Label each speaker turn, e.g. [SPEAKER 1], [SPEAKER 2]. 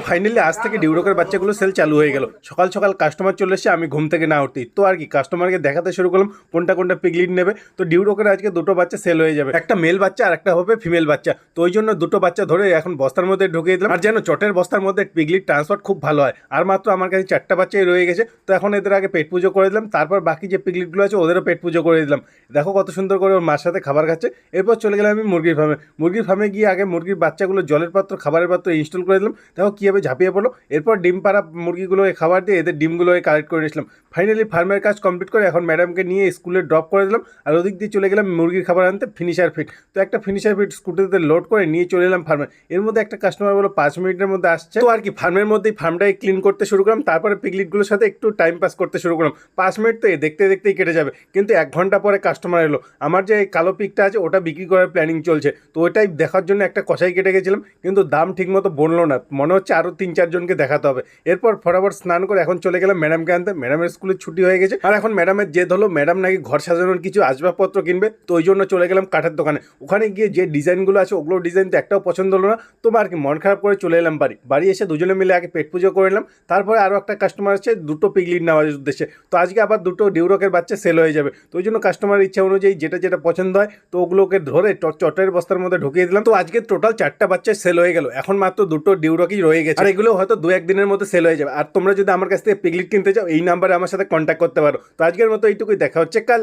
[SPEAKER 1] Finally আজ থেকে ডিউরকের বাচ্চাগুলো সেল চালু হয়ে গেল। সকাল সকাল কাস্টমার চলে এসেছে, আমি ঘুম থেকে না উঠতেই তো আর কি কাস্টমারকে দেখাতে শুরু করলাম কোনটা কোনটা পিগলিট নেবে। তো ডিউরকের আজকে দুটো বাচ্চা সেল হয়ে যাবে, একটা মেল বাচ্চা আর একটা হবে ফিমেল বাচ্চা। তো ওই জন্য দুটো বাচ্চা ধরে এখন বস্তার মধ্যে ঢুকিয়ে দিলাম। আর যেন চটের বস্তার মধ্যে পিগলিট ট্রান্সফার খুব ভালো হয়। আর মাত্র আমার কাছে 4টা বাচ্চাই রয়ে গেছে, তো এখন এদের আগে পেট পুজো করে দিলাম, তারপর বাকি যে পিগলিটগুলো আছে ওদেরও পেট পুজো করে দিলাম। দেখো কত সুন্দর করে ওর মার সাথে খাবার খাচ্ছে। এরপর চলে গেলাম আমি মুরগির ফার্মে গিয়ে আগে মুরগির বাচ্চাগুলো জলের পাত্র খাবারের পাত্র ইনস্টল করে দিলাম। দেখো কীভাবে ঝাঁপিয়ে পড়লো। এরপর ডিম পাড়া মুরগিগুলোকে খাবার দিয়ে এদের ডিমগুলোকে কালেক্ট করে নিয়েছিলাম। ফাইনালি ফার্মের কাজ কমপ্লিট করে এখন ম্যাডামকে নিয়ে স্কুলে ড্রপ করে দিলাম, আর ওদিক দিয়ে চলে গেলাম মুরগির খাবার আনতে ফিনিশার ফিট। তো একটা ফিনিশার ফিট স্কুটিতে লোড করে নিয়ে চলে এলাম ফার্মে। এর মধ্যে একটা কাস্টমার বলো 5 মিনিটের মধ্যে আসছে। তো আর কি ফার্মের মধ্যেই ফার্মটাকে ক্লিন করতে শুরু করলাম, তারপরে পিগলিটগুলোর সাথে একটু টাইম পাস করতে শুরু করলাম। 5 মিনিট তো দেখতে দেখতেই কেটে যাবে, কিন্তু 1 ঘন্টা পরে কাস্টমার এলো। আমার যে এই কালো পিকটা আছে ওটা বিক্রি করার প্ল্যানিং চলছে, তো ওইটাই দেখার জন্য একটা কষাই কেটে গেছিলাম, কিন্তু দাম ঠিকমতো বললো না, মনে হচ্ছে আরও 3-4 জনকে দেখাতে হবে। এরপর ফটাফট স্নান করে এখন চলে গেলাম ম্যাডামকে আনতে। ম্যাডামের স্কুলের ছুটি হয়ে গেছে, আর এখন ম্যাডামের জেদ হলো ম্যাডাম নাকি ঘর সাজানোর কিছু আসবাবপত্র কিনবে। তো ওই জন্য চলে গেলাম কাঠের দোকানে। ওখানে গিয়ে যে ডিজাইনগুলো আছে ওগুলো ডিজাইন তো একটাও পছন্দ হলো না, তো আর কি মন খারাপ করে চলে এলাম বাড়ি এসে দুজনে মিলে আগে পেট পুজো করে নিলাম। তারপরে আরও একটা কাস্টমার আছে দুটো পিগলিট নেওয়ার উদ্দেশ্যে, তো আজকে আবার দুটো ডিউরকের বাচ্চা সেল হয়ে যাবে। তো ওই জন্য কাস্টমার ইচ্ছা অনুযায়ী যেটা যেটা পছন্দ হয় তো ওগুলোকে ধরে চটের বস্তার মধ্যে ঢুকিয়ে দিলাম। তো আজকে টোটাল 4টা বাচ্চা সেল হয়ে গেল, এখন মাত্র দুটো ডিউরকই রয়ে গেছে, আর এগুলো হয়তো 2-1 দিনের মধ্যে সেল হয়ে যাবে। আর তোমরা যদি আমার কাছ থেকে পিগলিট কিনতে চাও এই নাম্বারে আমার সাথে কন্ট্যাক্ট করতে পারো। তো আজকের মতো এইটুকুই, দেখা হচ্ছে কাল।